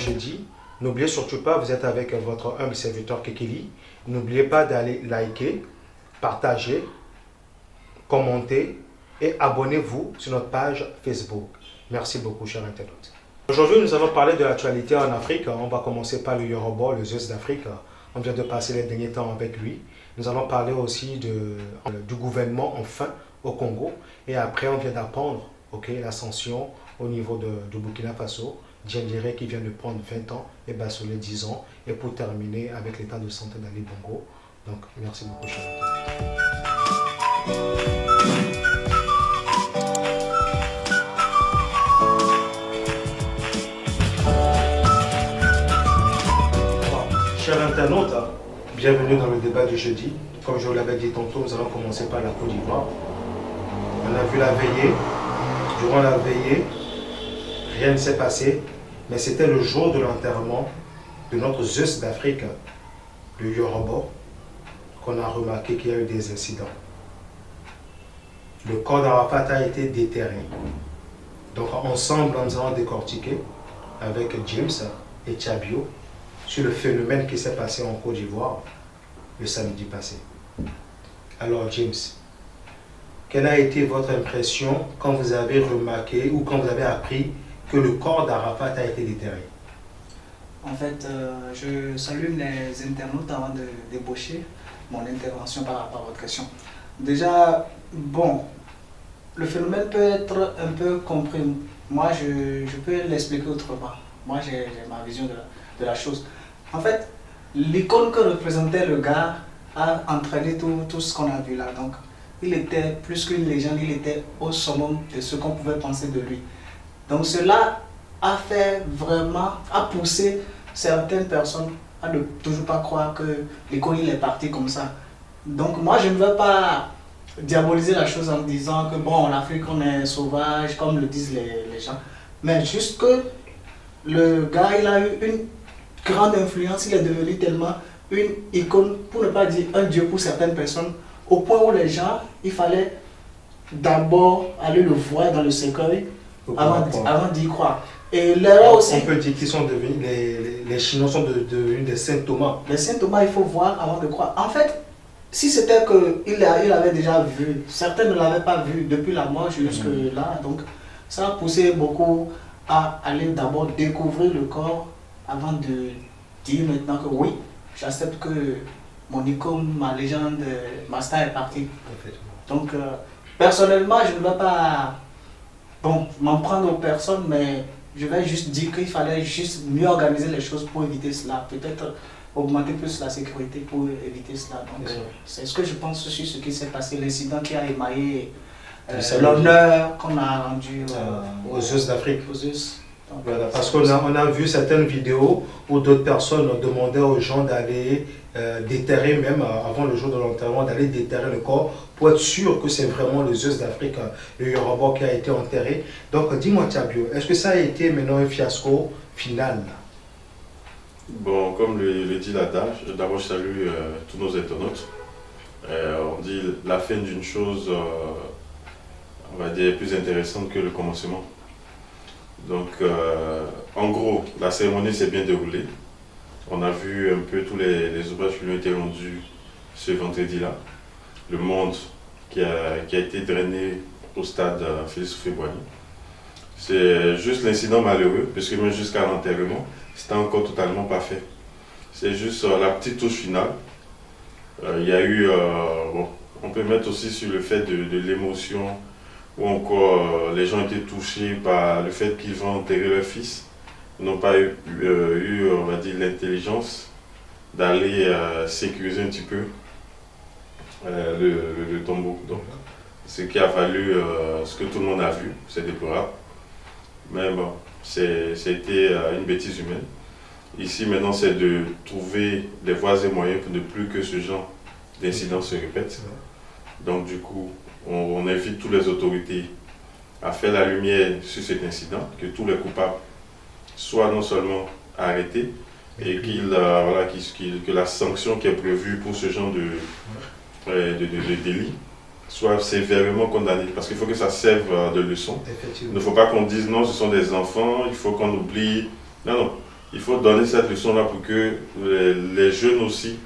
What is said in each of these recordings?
jeudi. N'oubliez surtout pas, vous êtes avec votre humble serviteur Kekeli. N'oubliez pas d'aller liker, partager, commenter et abonnez-vous sur notre page Facebook. Merci beaucoup, chers internautes. Aujourd'hui, nous allons parler de l'actualité en Afrique. On va commencer par le Yoruba, le Zeus d'Afrique. On vient de passer les derniers temps avec lui. Nous allons parler aussi du gouvernement, enfin, au Congo. Et après, on vient d'apprendre l'ascension au niveau de Burkina Faso. Djendéré qui vient de prendre 20 ans et Bassolé 10 ans. Et pour terminer avec l'état de santé d'Ali Bongo. Donc, merci beaucoup, chers internautes. Chers internautes, bienvenue dans le débat du jeudi. Comme je vous l'avais dit tantôt, nous allons commencer par la Côte d'Ivoire. On a vu la veillée. Durant la veillée, rien ne s'est passé, mais c'était le jour de l'enterrement de notre Zeus d'Afrique, le Yoruba, qu'on a remarqué qu'il y a eu des incidents. Le corps d'Arafat a été déterré. Donc ensemble, nous allons décortiquer avec James et Tchabio sur le phénomène qui s'est passé en Côte d'Ivoire le samedi passé. Alors James, quelle a été votre impression quand vous avez remarqué ou quand vous avez appris que le corps d'Arafat a été déterré? En fait, je salue les internautes avant de débaucher mon intervention par rapport à votre question. Déjà, bon, le phénomène peut être un peu compris. Moi, je peux l'expliquer autrement. Moi, j'ai ma vision de la chose. En fait, l'icône que représentait le gars a entraîné tout ce qu'on a vu là. Donc, il était plus qu'une légende, il était au summum de ce qu'on pouvait penser de lui. Donc, cela a fait vraiment, a poussé certaines personnes à ne toujours pas croire que l'icône il est parti comme ça. Donc, moi, je ne veux pas diaboliser la chose en disant que bon, en Afrique, on est sauvage, comme le disent les gens. Mais juste que le gars, il a eu une grande influence, il est devenu tellement une icône, pour ne pas dire un dieu pour certaines personnes, au point où les gens, il fallait d'abord aller le voir dans le cercueil avant d'y croire. Et l'erreur aussi... On peut dire qu'ils sont devenus, les Chinois sont devenus des saint Thomas. Les saint Thomas, il faut voir avant de croire. En fait, si c'était qu'il avait déjà vu, certains ne l'avaient pas vu depuis la mort jusque là, donc ça a poussé beaucoup à aller d'abord découvrir le corps avant de dire maintenant que oui, j'accepte que mon icône, ma légende, ma star est partie. Donc, personnellement, je ne vais pas m'en prendre aux personnes, mais je vais juste dire qu'il fallait juste mieux organiser les choses pour éviter cela. Peut-être augmenter plus la sécurité pour éviter cela. Donc, c'est ce que je pense sur ce qui s'est passé, l'incident qui a émaillé l'honneur qu'on a rendu aux Zeus d'Afrique. Voilà, parce qu'on a vu certaines vidéos où d'autres personnes demandaient aux gens d'aller déterrer, même avant le jour de l'enterrement, d'aller déterrer le corps pour être sûr que c'est vraiment le Zeus d'Afrique, le Yoruba, qui a été enterré. Donc dis-moi Tchabio, est-ce que ça a été maintenant un fiasco final? Bon, comme le dit l'adage, d'abord je salue tous nos internautes. On dit la fin d'une chose, on va dire, plus intéressante que le commencement. Donc, en gros, la cérémonie s'est bien déroulée. On a vu un peu tous les ouvrages qui lui ont été rendus ce vendredi-là. Le monde qui a été drainé au stade Félix Houphouët-Boigny. C'est juste l'incident malheureux, puisque même jusqu'à l'enterrement, c'était encore totalement pas fait. C'est juste la petite touche finale. Il y a eu, on peut mettre aussi sur le fait de l'émotion, ou encore les gens étaient touchés par le fait qu'ils vont enterrer leur fils. Ils n'ont pas eu, on va dire, l'intelligence d'aller sécuriser un petit peu le tombeau. Donc, ce qui a valu ce que tout le monde a vu, c'est déplorable. Mais bon, c'était une bêtise humaine. Ici, maintenant, c'est de trouver les voies et moyens pour ne plus que ce genre d'incident se répète. Donc, du coup, on invite toutes les autorités à faire la lumière sur cet incident, que tous les coupables soient non seulement arrêtés, et que la sanction qui est prévue pour ce genre de délit soit sévèrement condamnée. Parce qu'il faut que ça serve de leçon. Il ne faut pas qu'on dise non, ce sont des enfants, il faut qu'on oublie. Non, non. il faut donner cette leçon-là pour que les jeunes aussi,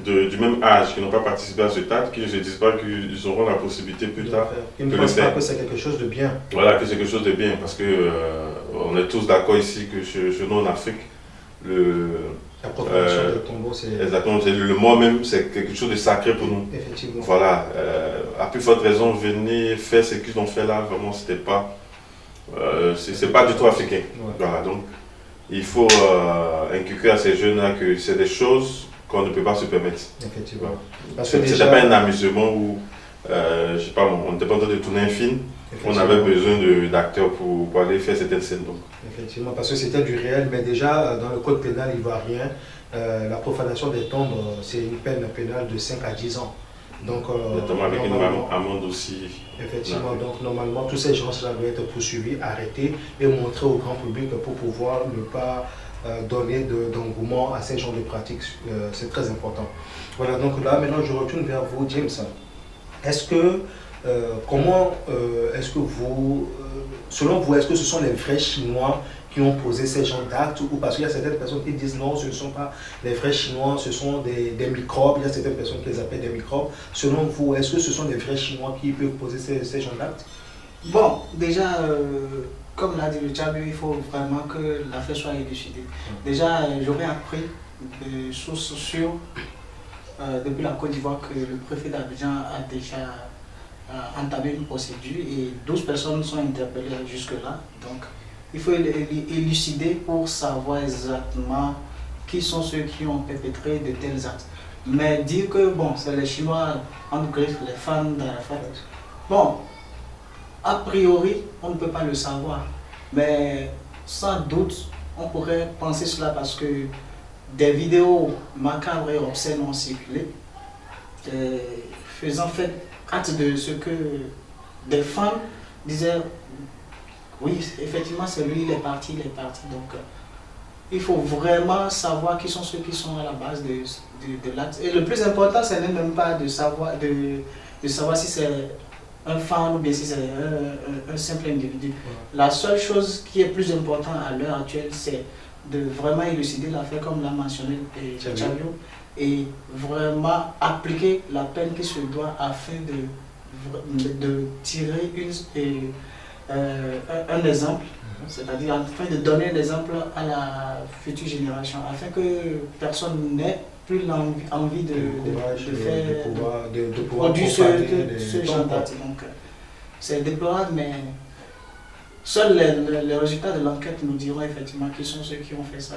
du même âge, qui n'ont pas participé à ce acte, qui ne se disent pas qu'ils auront la possibilité plus tard Ils ne de le pensent pas faire. que c'est quelque chose de bien. Voilà, que c'est quelque chose de bien, parce que on est tous d'accord ici que chez nous en Afrique, La profanation des tombeaux, c'est exactement, le mot même, c'est quelque chose de sacré pour nous. effectivement. Voilà, à plus forte raison, venir faire ce qu'ils ont fait là, vraiment, c'était pas, c'est pas du tout africain. Ouais. Voilà, donc il faut inculquer à ces jeunes-là que c'est des choses qu'on ne peut pas se permettre. Effectivement. Ouais. Parce que C'était déjà, pas un amusement où, je sais pas, on n'était pas en train de tourner un film, on avait besoin d'acteurs pour aller faire certaines scènes. Donc. Effectivement, parce que c'était du réel, mais déjà dans le code pénal ivoirien, la profanation des tombes, c'est une peine pénale de 5 à 10 ans. Donc, Notamment avec une normalement, amende aussi. effectivement, Ouais. donc normalement, tous ces gens-là doivent être poursuivis, arrêtés et montrés au grand public pour pouvoir ne pas donner d'engouement à ces genres de pratiques. C'est très important. Voilà, donc là, maintenant, je retourne vers vous, James. Est-ce que, est-ce que vous, selon vous, est-ce que ce sont les vrais Chinois qui ont posé ces genres d'actes, ou parce qu'il y a certaines personnes qui disent non, ce ne sont pas les vrais Chinois, ce sont des microbes, il y a certaines personnes qui les appellent des microbes. Selon vous, est-ce que ce sont des vrais Chinois qui peuvent poser ces genres d'actes? Bon, déjà, comme l'a dit le Tchabio, il faut vraiment que l'affaire soit élucidée. Déjà, j'aurais appris de sources sûres depuis la Côte d'Ivoire que le préfet d'Abidjan a déjà entamé une procédure et 12 personnes sont interpellées jusque-là. Donc, il faut élucider pour savoir exactement qui sont ceux qui ont perpétré de tels actes. Mais dire que bon, c'est les Chinois, en griffe, les fans d'Arafat, bon, a priori, on ne peut pas le savoir. Mais sans doute, on pourrait penser cela parce que des vidéos macabres et obscènes ont circulé, faisant fait acte de ce que des fans disaient. Oui, effectivement, c'est lui, il est parti. Donc, il faut vraiment savoir qui sont ceux qui sont à la base de l'acte. Et le plus important, ce n'est même pas de savoir si c'est un fan ou bien si c'est un simple individu. Ouais. La seule chose qui est plus importante à l'heure actuelle, c'est de vraiment élucider l'affaire, comme l'a mentionné Tchabio, et vraiment appliquer la peine qui se doit afin de tirer un exemple, c'est-à-dire afin de donner un exemple à la future génération, afin que personne n'ait plus envie de produire ce genre d'actes. Donc, c'est déplorable, mais seuls les résultats de l'enquête nous diront effectivement qui sont ceux qui ont fait ça.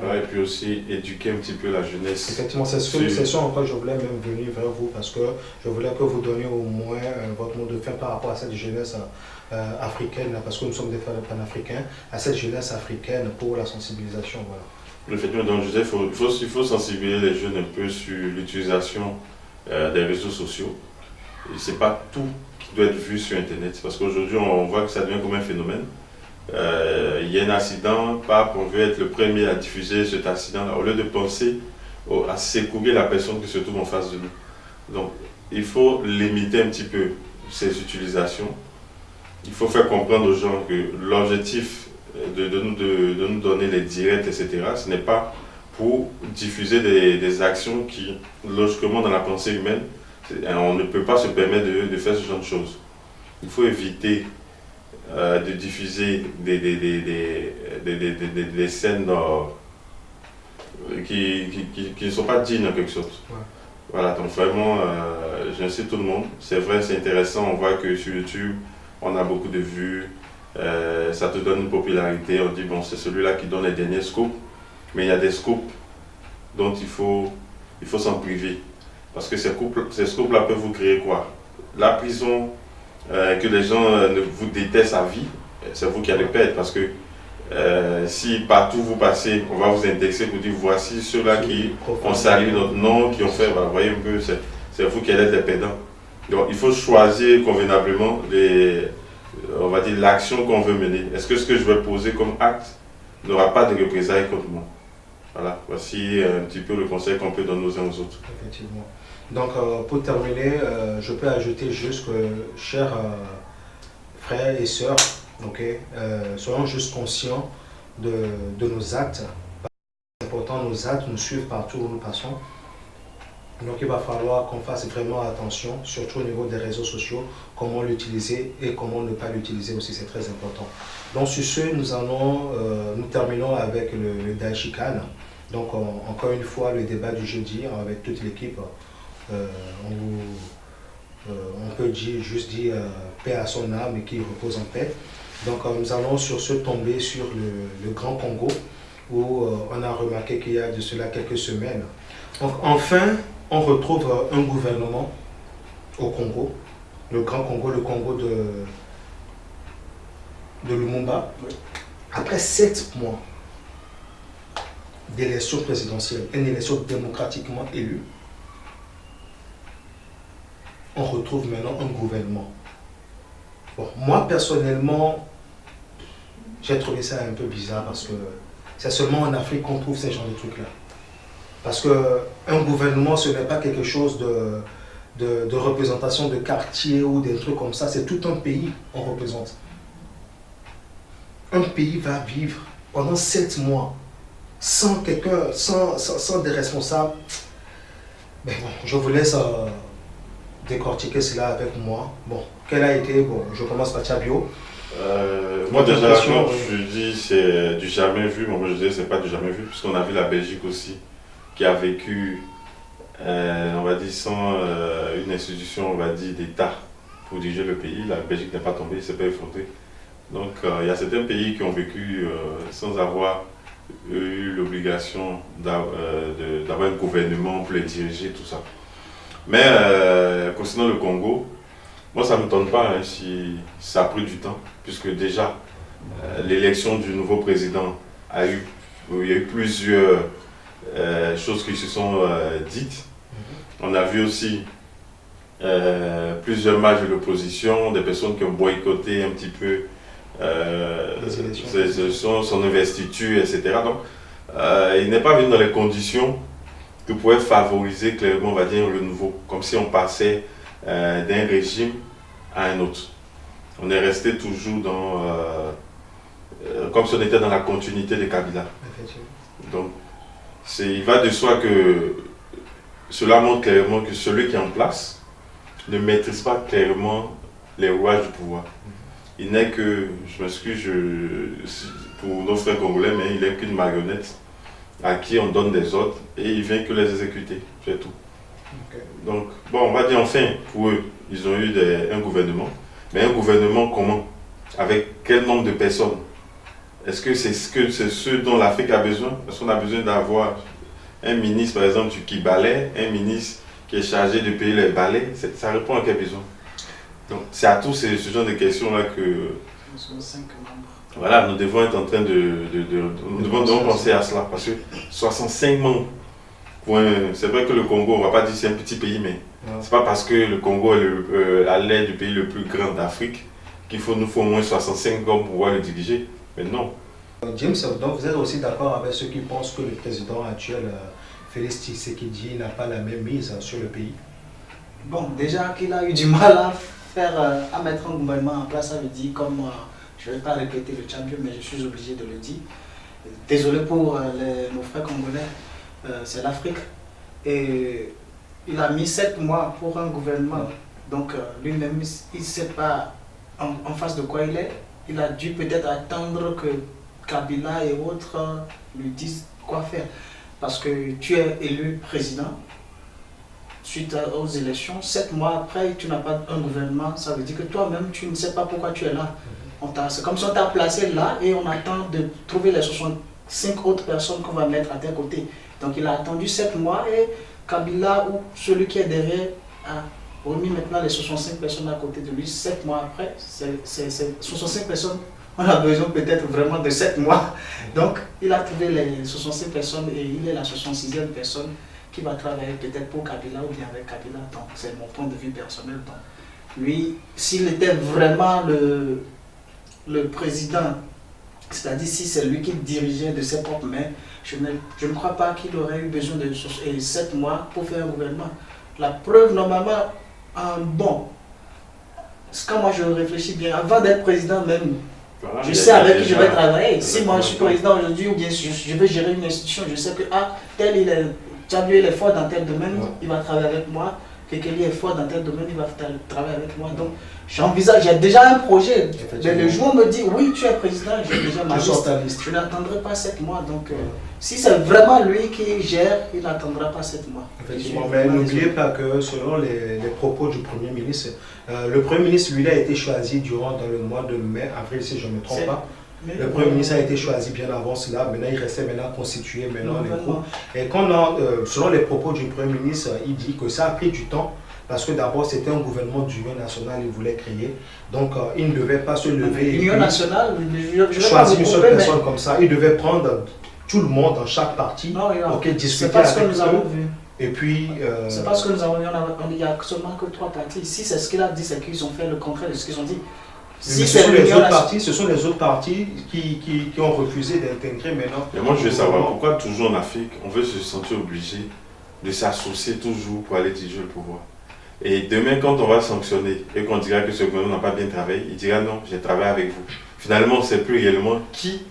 Ouais, et puis aussi éduquer un petit peu la jeunesse. Effectivement, c'est ce en quoi je voulais même venir vers vous, parce que je voulais que vous donniez au moins votre mot de fin par rapport à cette jeunesse africaine, parce que nous sommes des panafricains, à cette jeunesse africaine pour la sensibilisation. Voilà. Effectivement, donc Joseph, il faut sensibiliser les jeunes un peu sur l'utilisation des réseaux sociaux. Ce n'est pas tout qui doit être vu sur Internet, parce qu'aujourd'hui on voit que ça devient comme un phénomène. Il y a un accident, on veut être le premier à diffuser cet accident-là, au lieu de penser à secourir la personne qui se trouve en face de nous. Donc il faut limiter un petit peu ces utilisations. Il faut faire comprendre aux gens que l'objectif de nous donner les directs, etc., ce n'est pas pour diffuser des actions qui, logiquement dans la pensée humaine, on ne peut pas se permettre de faire ce genre de choses. Il faut éviter de diffuser des scènes qui ne sont pas dignes en quelque sorte. Ouais. Voilà, donc vraiment, j'incite tout le monde. C'est vrai, c'est intéressant, on voit que sur YouTube, on a beaucoup de vues, ça te donne une popularité, on dit bon, c'est celui-là qui donne les derniers scoops, mais il y a des scoops dont il faut s'en priver. Parce que ces scoops-là peuvent vous créer quoi? La prison, que les gens vous détestent à vie, c'est vous qui allez perdre, parce que si partout vous passez, on va vous indexer pour dire voici ceux-là qui ont sali notre nom, qui ont fait, vous voyez un peu, c'est vous qui allez être les perdants. Donc il faut choisir convenablement on va dire l'action qu'on veut mener. Est-ce que ce que je vais poser comme acte n'aura pas de représailles contre moi? Voilà, voici un petit peu le conseil qu'on peut donner aux uns aux autres. Effectivement. Donc, pour terminer, je peux ajouter juste que, chers frères et sœurs, soyons juste conscients de nos actes. C'est important, nos actes nous suivent partout où nous passons. Donc il va falloir qu'on fasse vraiment attention, surtout au niveau des réseaux sociaux, comment l'utiliser et comment ne pas l'utiliser aussi, c'est très important. Donc sur ce, nous terminons avec le Daishikan. Donc encore une fois, le débat du jeudi avec toute l'équipe, on peut juste dire paix à son âme et qu'il repose en paix. Donc nous allons sur ce tomber sur le Grand Congo, où on a remarqué qu'il y a de cela quelques semaines. Donc, enfin, on retrouve un gouvernement au Congo, le Grand Congo, le Congo de Lumumba. Après 7 mois d'élection présidentielle, une élection démocratiquement élue, on retrouve maintenant un gouvernement. Bon, moi personnellement, j'ai trouvé ça un peu bizarre parce que c'est seulement en Afrique qu'on trouve ce genre de trucs-là. Parce qu'un gouvernement, ce n'est pas quelque chose de représentation de quartier ou des trucs comme ça, c'est tout un pays qu'on représente. Un pays va vivre pendant 7 mois sans quelqu'un, sans des responsables. Mais bon, je vous laisse décortiquer cela avec moi. Bon, quel a été, bon, je commence par Tchabio. Moi déjà, quand je dis c'est du jamais vu, moi je disais c'est pas du jamais vu, puisqu'on a vu la Belgique aussi, qui a vécu, on va dire, sans une institution, on va dire, d'État pour diriger le pays. La Belgique n'est pas tombée, c'est pas effondrée. Donc il y a certains pays qui ont vécu sans avoir eu l'obligation d'avoir un gouvernement pour les diriger, tout ça. Mais concernant le Congo, moi ça ne me tente pas si ça a pris du temps, puisque déjà l'élection du nouveau président il y a eu plusieurs choses qui se sont dites. On a vu aussi plusieurs matchs de l'opposition, des personnes qui ont boycotté un petit peu son investiture, etc. Donc il n'est pas venu dans les conditions que pouvait favoriser clairement, on va dire, le nouveau, comme si on passait d'un régime à un autre. On est resté toujours dans, comme si on était dans la continuité de Kabila. Donc, il va de soi que cela montre clairement que celui qui est en place ne maîtrise pas clairement les rouages du pouvoir. Il n'est que, je m'excuse pour nos frères congolais, mais il n'est qu'une marionnette à qui on donne des ordres et il vient que les exécuter, c'est tout. Okay. Donc, bon, on va dire enfin, pour eux, ils ont eu un gouvernement, mais un gouvernement comment? Avec quel nombre de personnes? Est-ce que c'est ce dont l'Afrique a besoin? Est-ce qu'on a besoin d'avoir un ministre, par exemple, qui balaie, un ministre qui est chargé de payer les balais? Ça répond à quel besoin? Donc, c'est à tous ce genre de questions-là que... 65 membres. Voilà, nous devons être en train nous devons penser à cela, parce que 65 membres, c'est vrai que le Congo, on ne va pas dire c'est un petit pays, mais c'est pas parce que le Congo est à l'aide du pays le plus grand d'Afrique qu'il nous faut au moins 65 hommes pour pouvoir le diriger, mais non. James, donc vous êtes aussi d'accord avec ceux qui pensent que le président actuel, Félix Tshisekedi, n'a pas la même mise sur le pays? Bon, déjà qu'il a eu du mal à mettre un gouvernement en place, ça veut dire comme... je ne vais pas répéter le champion, mais je suis obligé de le dire. Désolé pour nos frères congolais, c'est l'Afrique. Et il a mis 7 mois pour un gouvernement. Donc lui-même, il ne sait pas en face de quoi il est. Il a dû peut-être attendre que Kabila et autres lui disent quoi faire. Parce que tu es élu président suite aux élections. 7 mois après, tu n'as pas un gouvernement. Ça veut dire que toi-même, tu ne sais pas pourquoi tu es là. C'est comme si on t'a placé là et on attend de trouver les 65 autres personnes qu'on va mettre à tes côtés. Donc il a attendu 7 mois et Kabila ou celui qui est derrière a remis maintenant les 65 personnes à côté de lui. 7 mois après, c'est 65 personnes. On a besoin peut-être vraiment de 7 mois. Donc il a trouvé les 65 personnes et il est la 66e personne qui va travailler peut-être pour Kabila ou bien avec Kabila. Donc c'est mon point de vue personnel. Donc, lui, s'il était vraiment le président, c'est-à-dire si c'est lui qui dirigeait de ses propres mains, je ne crois pas qu'il aurait eu besoin de 7 mois pour faire un gouvernement. La preuve, normalement, bon, quand moi je réfléchis bien, avant d'être président même, Voilà, Je il y a- sais il y a avec qui je déjà- vais travailler. Si moi je suis Exactement. président aujourd'hui ou bien je vais gérer une institution, je sais que tel Tchabio il est fort dans tel domaine, Ouais. il va travailler avec moi. Kekeli est fort dans tel domaine, il va travailler avec moi. Donc j'envisage, j'ai déjà un projet. Mais le jour où on me dit oui, tu es président, j'ai déjà ma Tu sors liste. ta liste. Je n'attendrai pas 7 mois. Donc si c'est vraiment lui qui gère, il n'attendra pas 7 mois. Effectivement, Je suis mais vraiment n'oubliez désolé. pas que selon les propos du Premier ministre, le Premier ministre, lui, a été choisi dans le mois de mai, avril, si je ne me trompe C'est- pas. Mais- Le Premier ministre a été choisi bien avant cela. Maintenant, il restait constitué maintenant les Nouvellement. groupes. Et selon les propos du Premier ministre, il dit que ça a pris du temps parce que d'abord, c'était un gouvernement d'union nationale qu'il voulait créer. Donc, il ne devait pas se lever et L'Union puis nationale, je vais pas choisir vous une seule couper, mais- personne comme ça. Il devait prendre tout le monde dans chaque parti, Non, ok, discuter c'est pas ce que avec nous avons eux. vu. Et puis, C'est pas ce que nous avons vu. Il n'y a seulement que 3 partis. Si c'est ce qu'il a dit, c'est qu'ils ont fait le contraire de ce qu'ils ont dit. Si mais c'est l'Union nationale. ce sont les autres partis qui ont refusé d'intégrer maintenant. Et moi, je veux savoir pourquoi toujours en Afrique, on veut se sentir obligé de s'associer toujours pour aller diriger le pouvoir. Et demain, quand on va sanctionner et qu'on dira que ce gouvernement n'a pas bien travaillé, il dira non, j'ai travaillé avec vous. Finalement, on ne sait plus réellement qui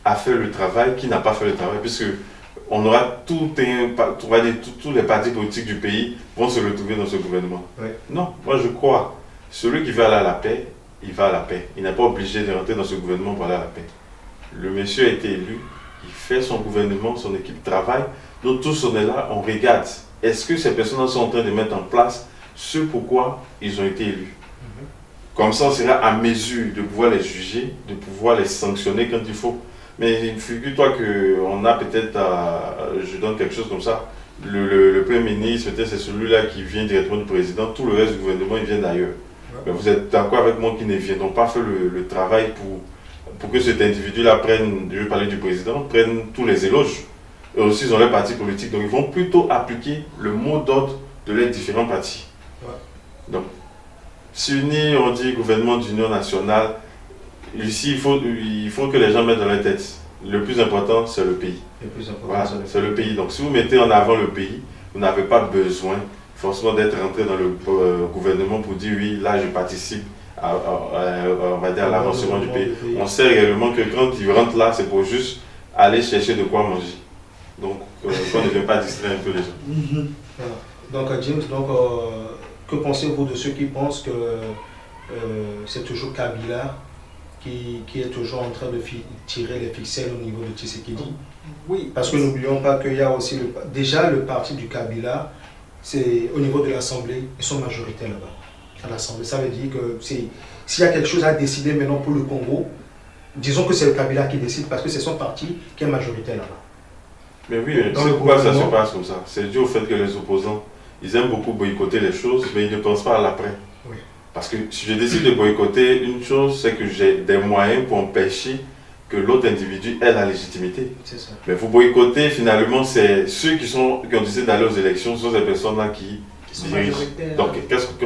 a fait le travail, qui n'a pas fait le travail, puisque on aura tous les partis politiques du pays vont se retrouver dans ce gouvernement. Oui. Non, moi je crois, celui qui veut aller à la paix, il va à la paix. Il n'est pas obligé de rentrer dans ce gouvernement pour aller à la paix. Le monsieur a été élu, il fait son gouvernement, son équipe travaille. Nous tous on est là, on regarde. Est-ce que ces personnes sont en train de mettre en place ce pourquoi ils ont été élus? Comme ça, on sera à mesure de pouvoir les juger, de pouvoir les sanctionner quand il faut. Mais figure-toi qu'on a peut-être, je donne quelque chose comme ça, le Premier ministre, peut-être c'est celui-là qui vient directement du président, tout le reste du gouvernement, il vient d'ailleurs. Ouais. Mais vous êtes d'accord avec moi qu'ils ne viendront pas faire le travail pour que cet individu-là prenne, je vais parler du président, prenne tous les éloges. Et aussi, ils ont les partis politiques, donc ils vont plutôt appliquer le mot d'ordre de les différents partis. Ouais. Donc, s'unir, on dit gouvernement d'union nationale. Ici, il faut que les gens mettent dans leur tête. Le plus important, c'est le pays. Le plus important, Voilà, c'est le pays. Donc, si vous mettez en avant le pays, vous n'avez pas besoin forcément d'être rentré dans le gouvernement pour dire oui, là, je participe on va dire, à l'avancement du pays. On sait réellement que quand ils rentrent là, c'est pour juste aller chercher de quoi manger. Donc, on ne vient pas distraire un peu les gens. Voilà. Donc, James, que pensez-vous de ceux qui pensent que c'est toujours Kabila qui est toujours en train de tirer les ficelles au niveau de Tshisekedi? Oui. Parce que n'oublions pas qu'il y a aussi déjà le parti du Kabila, c'est au niveau de l'Assemblée, ils sont majoritaires là-bas. À l'Assemblée, ça veut dire que s'il y a quelque chose à décider maintenant pour le Congo, disons que c'est le Kabila qui décide parce que c'est son parti qui est majoritaire là-bas. Mais oui, Dans c'est le pourquoi ça se gouvernement. passe comme ça. C'est dû au fait que les opposants, ils aiment beaucoup boycotter les choses, mais ils ne pensent pas à l'après. Oui. Parce que si je décide de boycotter une chose, c'est que j'ai des moyens pour empêcher que l'autre individu ait la légitimité. C'est ça. Mais vous boycotter, finalement, c'est ceux qui ont décidé d'aller aux élections, ce sont ces personnes-là qui Qui sont dirigent. majoritaires. Donc,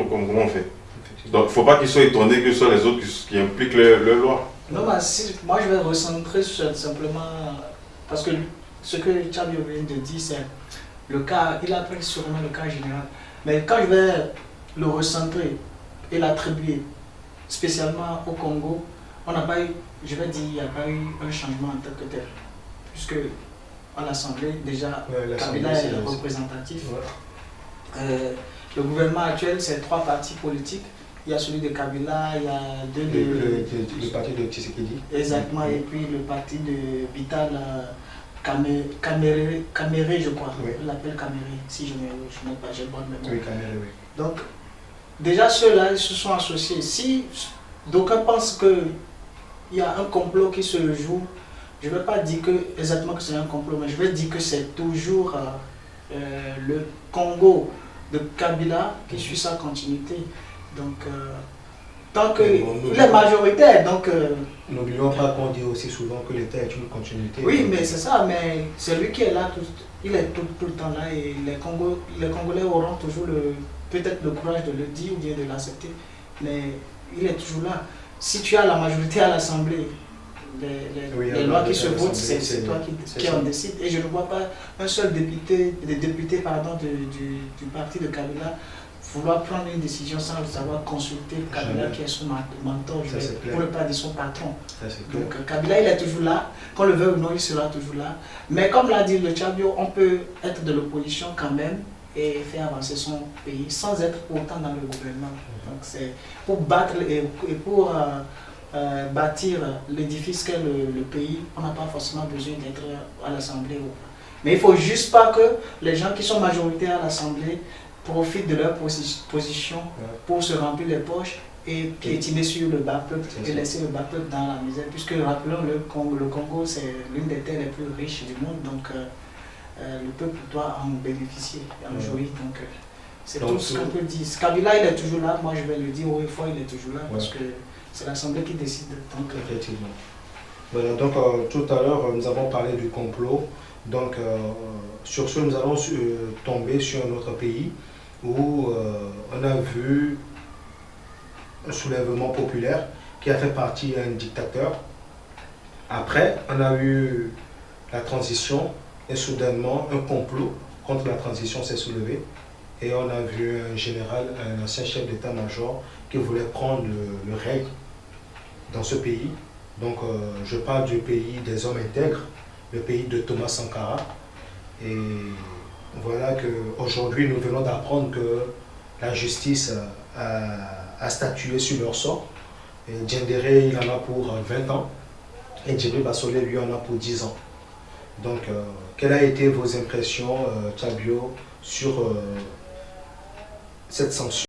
comment on fait? Effectivement. Donc, il ne faut pas qu'ils soient étonnés que ce soit les autres qui impliquent leur loi. Non, mais moi je vais recentrer sur simplement. Parce que ce que Tchabio vient de dire, c'est le cas. Il a pris sûrement le cas général. Mais quand je vais le recentrer et l'attribuer spécialement au Congo, on n'a pas eu, je vais dire, il n'y a pas eu un changement en tant que tel. Puisque à l'Assemblée, déjà, Ouais, l'Assemblée, Kabila est c'est- représentatif. Ouais. Le gouvernement actuel, c'est 3 partis politiques. Il y a celui de Kabila, il y a 2 Le parti de Tshisekedi. exactement, et puis le parti de Vital Kamere, je crois. Oui. On l'appelle Kamere, si je n'ai pas, j'ai bonne mémoire. Oui, Kamere, oui. Donc, déjà ceux-là, ils se sont associés. Si d'aucuns pensent qu'il y a un complot qui se joue, je ne vais pas dire exactement que c'est un complot, mais je vais dire que c'est toujours le Congo de Kabila qui suit sa continuité. Donc, tant que il est majoritaire, donc N'oublions pas qu'on dit aussi souvent que l'État est une continuité. oui, mais c'est ça, mais c'est lui qui est là, il est tout le temps là et les Congolais auront toujours peut-être le courage de le dire ou bien de l'accepter, mais il est toujours là. Si tu as la majorité à l'Assemblée, les lois qui se votent, c'est toi qui en décide. Et je ne vois pas un seul député du parti de Kabila vouloir prendre une décision sans savoir consulter Kabila Jamais. qui est son mentor, Ça, c'est clair. pour ne pas dire son patron. Ça, c'est clair. Donc Kabila il est toujours là, qu'on le veuille ou non il sera toujours là. Mais comme l'a dit le Tchabio, on peut être de l'opposition quand même et faire avancer son pays sans être autant dans le gouvernement. Donc c'est pour battre et pour bâtir l'édifice qu'est le pays, on n'a pas forcément besoin d'être à l'Assemblée. Mais il ne faut juste pas que les gens qui sont majoritaires à l'Assemblée profitent de leur position pour se remplir les poches et piétiner sur le bas peuple et laisser le bas peuple dans la misère. Puisque rappelons, le Congo c'est l'une des terres les plus riches du monde, donc le peuple doit en bénéficier, en jouir. Donc c'est tout ce qu'on peut dire. Kabila il est toujours là, moi je vais le dire haut et fort, il est toujours là parce que c'est l'Assemblée qui décide. Donc, effectivement. Voilà, donc tout à l'heure nous avons parlé du complot. Donc sur ce nous allons tomber sur un autre pays où on a vu un soulèvement populaire qui a fait partie d'un dictateur. Après, on a eu la transition et soudainement un complot contre la transition s'est soulevé et on a vu un général, un ancien chef d'état-major qui voulait prendre le règne dans ce pays. Donc je parle du pays des hommes intègres, le pays de Thomas Sankara. Et voilà qu'aujourd'hui nous venons d'apprendre que la justice a statué sur leur sort. Diendéré il en a pour 20 ans et Djibril Bassolé lui en a pour 10 ans. Donc quelles ont été vos impressions, Tchabio, sur cette sanction?